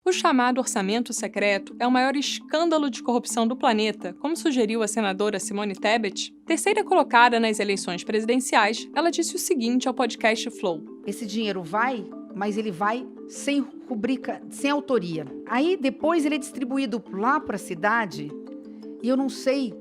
O chamado orçamento secreto é o maior escândalo de corrupção do planeta, como sugeriu a senadora Simone Tebet. Terceira colocada nas eleições presidenciais, ela disse o seguinte ao podcast Flow: esse dinheiro vai, mas ele vai sem rubrica, sem autoria. Aí depois ele é distribuído lá para a cidade e eu não sei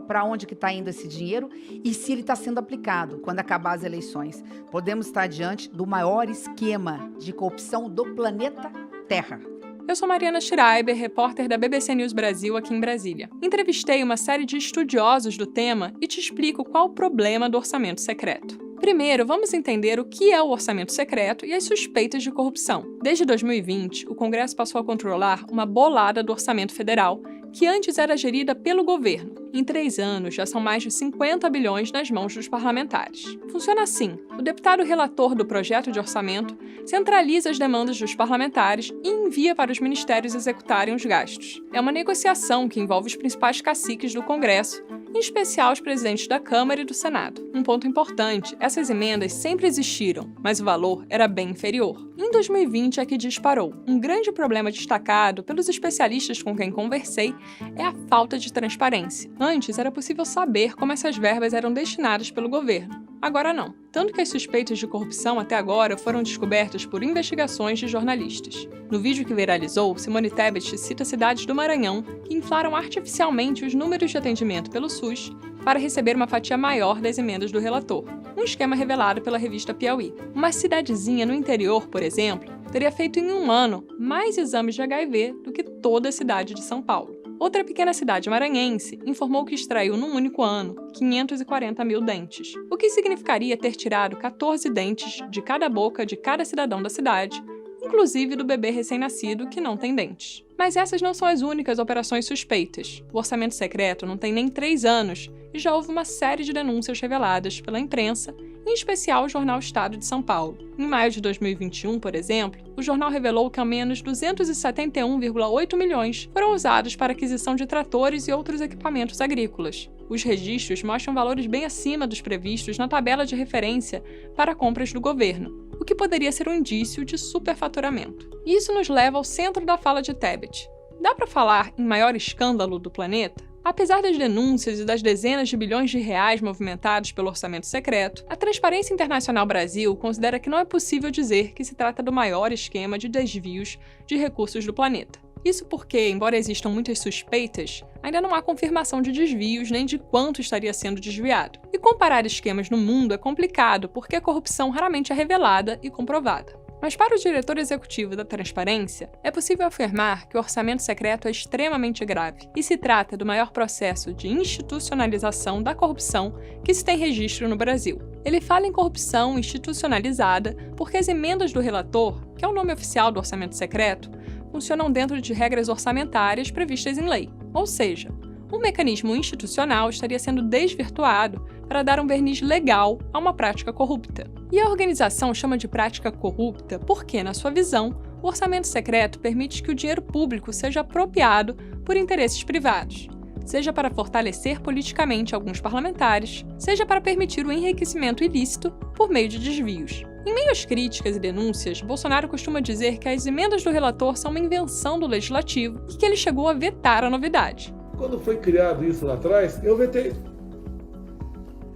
para onde que está indo esse dinheiro e se ele está sendo aplicado quando acabar as eleições. Podemos estar diante do maior esquema de corrupção do planeta Terra. Eu sou Mariana Schreiber, repórter da BBC News Brasil aqui em Brasília. Entrevistei uma série de estudiosos do tema e te explico qual o problema do orçamento secreto. Primeiro, vamos entender o que é o orçamento secreto e as suspeitas de corrupção. Desde 2020, o Congresso passou a controlar uma bolada do orçamento federal, que antes era gerida pelo governo. Em 3 anos, já são mais de 50 bilhões nas mãos dos parlamentares. Funciona assim: o deputado relator do projeto de orçamento centraliza as demandas dos parlamentares e envia para os ministérios executarem os gastos. É uma negociação que envolve os principais caciques do Congresso, em especial os presidentes da Câmara e do Senado. Um ponto importante: essas emendas sempre existiram, mas o valor era bem inferior. Em 2020 é que disparou. Um grande problema destacado pelos especialistas com quem conversei é a falta de transparência. Antes era possível saber como essas verbas eram destinadas pelo governo. Agora não. Tanto que as suspeitas de corrupção até agora foram descobertas por investigações de jornalistas. No vídeo que viralizou, Simone Tebet cita cidades do Maranhão que inflaram artificialmente os números de atendimento pelo SUS para receber uma fatia maior das emendas do relator. Um esquema revelado pela revista Piauí. Uma cidadezinha no interior, por exemplo, teria feito em 1 ano mais exames de HIV do que toda a cidade de São Paulo. Outra pequena cidade maranhense informou que extraiu num único ano 540 mil dentes, o que significaria ter tirado 14 dentes de cada boca de cada cidadão da cidade, inclusive do bebê recém-nascido que não tem dentes. Mas essas não são as únicas operações suspeitas. O orçamento secreto não tem nem 3 anos e já houve uma série de denúncias reveladas pela imprensa, em especial o jornal Estado de São Paulo. Em maio de 2021, por exemplo, o jornal revelou que ao menos 271,8 milhões foram usados para aquisição de tratores e outros equipamentos agrícolas. Os registros mostram valores bem acima dos previstos na tabela de referência para compras do governo, o que poderia ser um indício de superfaturamento. E isso nos leva ao centro da fala de Tebet. Dá para falar em maior escândalo do planeta? Apesar das denúncias e das dezenas de bilhões de reais movimentados pelo orçamento secreto, a Transparência Internacional Brasil considera que não é possível dizer que se trata do maior esquema de desvios de recursos do planeta. Isso porque, embora existam muitas suspeitas, ainda não há confirmação de desvios nem de quanto estaria sendo desviado. E comparar esquemas no mundo é complicado porque a corrupção raramente é revelada e comprovada. Mas para o diretor executivo da Transparência, é possível afirmar que o orçamento secreto é extremamente grave e se trata do maior processo de institucionalização da corrupção que se tem registro no Brasil. Ele fala em corrupção institucionalizada porque as emendas do relator, que é o nome oficial do orçamento secreto, funcionam dentro de regras orçamentárias previstas em lei. Ou seja, um mecanismo institucional estaria sendo desvirtuado para dar um verniz legal a uma prática corrupta. E a organização chama de prática corrupta porque, na sua visão, o orçamento secreto permite que o dinheiro público seja apropriado por interesses privados, seja para fortalecer politicamente alguns parlamentares, seja para permitir o enriquecimento ilícito por meio de desvios. Em meio às críticas e denúncias, Bolsonaro costuma dizer que as emendas do relator são uma invenção do legislativo e que ele chegou a vetar a novidade. Quando foi criado isso lá atrás, eu vetei.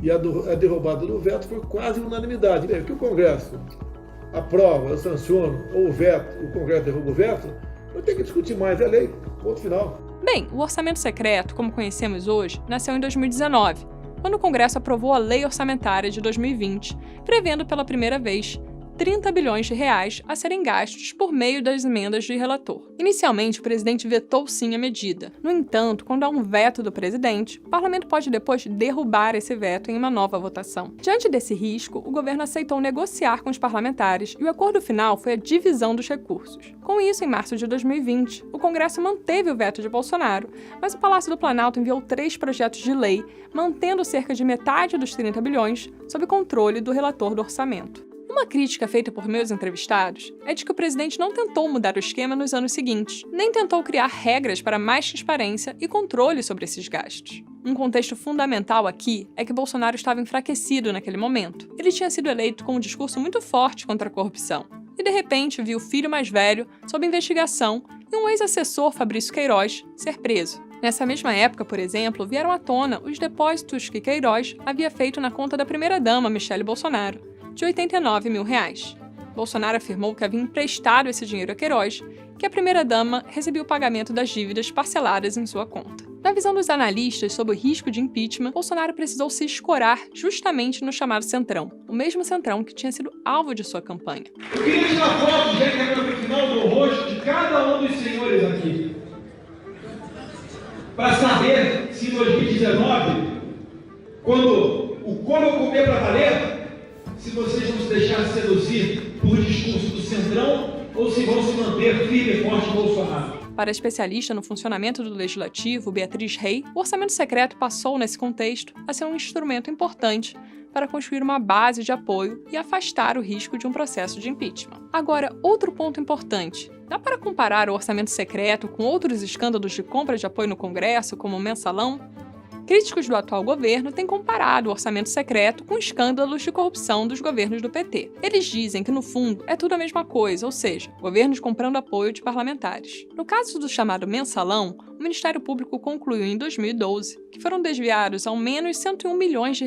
E a derrubada do veto foi quase unanimidade. Que o Congresso aprova, eu sanciono, ou o Congresso derruba o veto, eu tenho que discutir mais, é lei, ponto final. Bem, o orçamento secreto, como conhecemos hoje, nasceu em 2019, quando o Congresso aprovou a Lei Orçamentária de 2020, prevendo pela primeira vez 30 bilhões de reais a serem gastos por meio das emendas de relator. Inicialmente, o presidente vetou sim a medida. No entanto, quando há um veto do presidente, o parlamento pode depois derrubar esse veto em uma nova votação. Diante desse risco, o governo aceitou negociar com os parlamentares e o acordo final foi a divisão dos recursos. Com isso, em março de 2020, o Congresso manteve o veto de Bolsonaro, mas o Palácio do Planalto enviou 3 projetos de lei, mantendo cerca de metade dos 30 bilhões sob controle do relator do orçamento. Uma crítica feita por meus entrevistados é de que o presidente não tentou mudar o esquema nos anos seguintes, nem tentou criar regras para mais transparência e controle sobre esses gastos. Um contexto fundamental aqui é que Bolsonaro estava enfraquecido naquele momento. Ele tinha sido eleito com um discurso muito forte contra a corrupção. e de repente viu o filho mais velho sob investigação e um ex-assessor, Fabrício Queiroz, ser preso. Nessa mesma época, por exemplo, vieram à tona os depósitos que Queiroz havia feito na conta da primeira-dama, Michele Bolsonaro, de R$ 89 mil. Bolsonaro afirmou que havia emprestado esse dinheiro a Queiroz, que a primeira-dama recebia o pagamento das dívidas parceladas em sua conta. Na visão dos analistas sobre o risco de impeachment, Bolsonaro precisou se escorar justamente no chamado Centrão, o mesmo Centrão que tinha sido alvo de sua campanha. Eu queria tirar foto, já que é no final do rosto de cada um dos senhores aqui, para saber se em 2019, quando o como eu comer para valer, se vocês vão se deixar seduzir por discurso do Centrão ou se vão se manter firme e forte Bolsonaro. Para a especialista no funcionamento do Legislativo, Beatriz Rey, o orçamento secreto passou, nesse contexto, a ser um instrumento importante para construir uma base de apoio e afastar o risco de um processo de impeachment. Agora, outro ponto importante. Dá para comparar o orçamento secreto com outros escândalos de compra de apoio no Congresso, como o Mensalão? Críticos do atual governo têm comparado o orçamento secreto com escândalos de corrupção dos governos do PT. Eles dizem que, no fundo, é tudo a mesma coisa, ou seja, governos comprando apoio de parlamentares. No caso do chamado Mensalão, o Ministério Público concluiu em 2012 que foram desviados ao menos R$ 101 milhões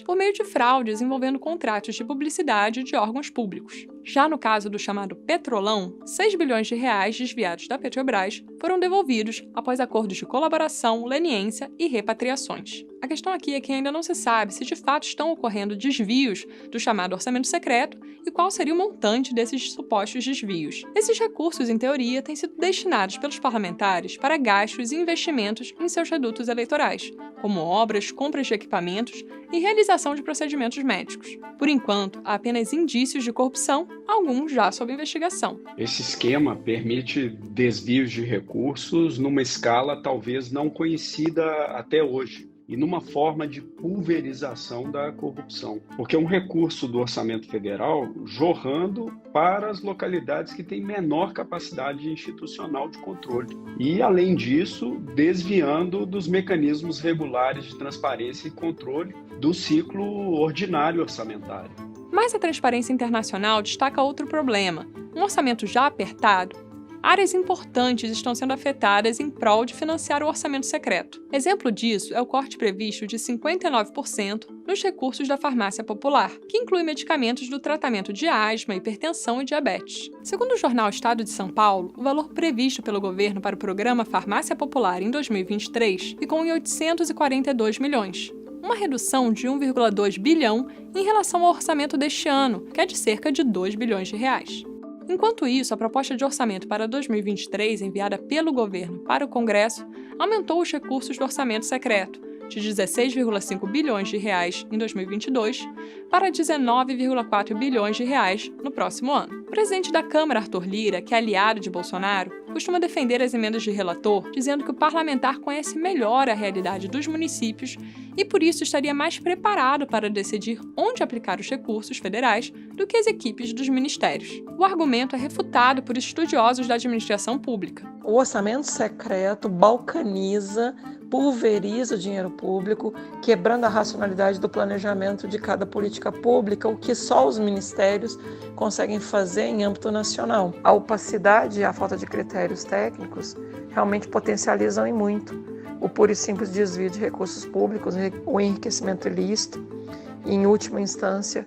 por meio de fraudes envolvendo contratos de publicidade de órgãos públicos. Já no caso do chamado Petrolão, R$ 6 bilhões desviados da Petrobras foram devolvidos após acordos de colaboração, leniência e repatriações. A questão aqui é que ainda não se sabe se de fato estão ocorrendo desvios do chamado orçamento secreto e qual seria o montante desses supostos desvios. Esses recursos, em teoria, têm sido destinados pelos parlamentares para gastos e investimentos em seus redutos eleitorais, como obras, compras de equipamentos e realização de procedimentos médicos. Por enquanto, há apenas indícios de corrupção, alguns já sob investigação. Esse esquema permite desvios de recursos numa escala talvez não conhecida até hoje e numa forma de pulverização da corrupção. Porque é um recurso do orçamento federal jorrando para as localidades que têm menor capacidade institucional de controle. E, além disso, desviando dos mecanismos regulares de transparência e controle do ciclo ordinário orçamentário. Mas a Transparência Internacional destaca outro problema. Um orçamento já apertado, áreas importantes estão sendo afetadas em prol de financiar o orçamento secreto. Exemplo disso é o corte previsto de 59% nos recursos da farmácia popular, que inclui medicamentos do tratamento de asma, hipertensão e diabetes. Segundo o jornal Estado de São Paulo, o valor previsto pelo governo para o programa Farmácia Popular em 2023 ficou em 842 milhões. Uma redução de 1,2 bilhão em relação ao orçamento deste ano, que é de cerca de 2 bilhões de reais. Enquanto isso, a proposta de orçamento para 2023, enviada pelo governo para o Congresso, aumentou os recursos do orçamento secreto, de 16,5 bilhões de reais em 2022 para 19,4 bilhões de reais no próximo ano. O presidente da Câmara, Arthur Lira, que é aliado de Bolsonaro, costuma defender as emendas de relator, dizendo que o parlamentar conhece melhor a realidade dos municípios e, por isso, estaria mais preparado para decidir onde aplicar os recursos federais do que as equipes dos ministérios. O argumento é refutado por estudiosos da administração pública. O orçamento secreto balcaniza, pulveriza o dinheiro público, quebrando a racionalidade do planejamento de cada política pública, o que só os ministérios conseguem fazer em âmbito nacional. A opacidade e a falta de critérios técnicos realmente potencializam em muito o puro e simples desvio de recursos públicos, o enriquecimento ilícito e, em última instância,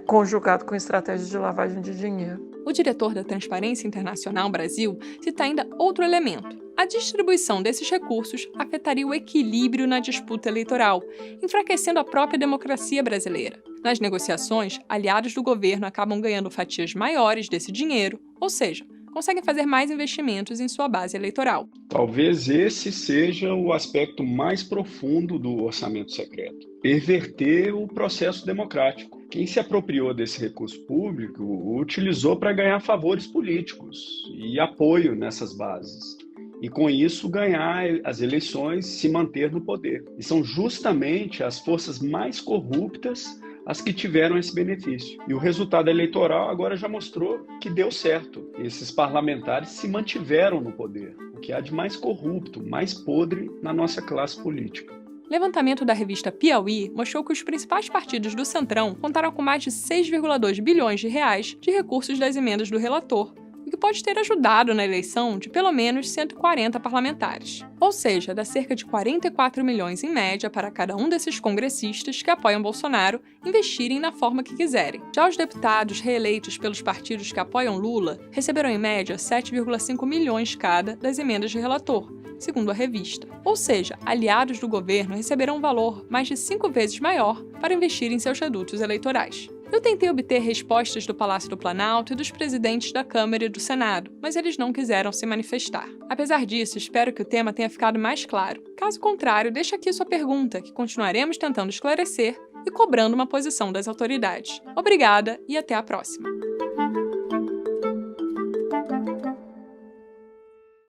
conjugado com estratégias de lavagem de dinheiro. O diretor da Transparência Internacional Brasil cita ainda outro elemento. A distribuição desses recursos afetaria o equilíbrio na disputa eleitoral, enfraquecendo a própria democracia brasileira. Nas negociações, aliados do governo acabam ganhando fatias maiores desse dinheiro, ou seja, conseguem fazer mais investimentos em sua base eleitoral. Talvez esse seja o aspecto mais profundo do orçamento secreto: perverter o processo democrático. Quem se apropriou desse recurso público o utilizou para ganhar favores políticos e apoio nessas bases. E com isso ganhar as eleições, se manter no poder. E são justamente as forças mais corruptas as que tiveram esse benefício. E o resultado eleitoral agora já mostrou que deu certo. Esses parlamentares se mantiveram no poder, o que há de mais corrupto, mais podre na nossa classe política. Levantamento da revista Piauí mostrou que os principais partidos do Centrão contaram com mais de 6,2 bilhões de reais de recursos das emendas do relator, o que pode ter ajudado na eleição de pelo menos 140 parlamentares. Ou seja, dá cerca de 44 milhões em média para cada um desses congressistas que apoiam Bolsonaro investirem na forma que quiserem. Já os deputados reeleitos pelos partidos que apoiam Lula receberam em média 7,5 milhões cada das emendas de relator, segundo a revista. Ou seja, aliados do governo receberão um valor mais de 5 vezes maior para investir em seus redutos eleitorais. Eu tentei obter respostas do Palácio do Planalto e dos presidentes da Câmara e do Senado, mas eles não quiseram se manifestar. Apesar disso, espero que o tema tenha ficado mais claro. Caso contrário, deixe aqui sua pergunta, que continuaremos tentando esclarecer e cobrando uma posição das autoridades. Obrigada e até a próxima!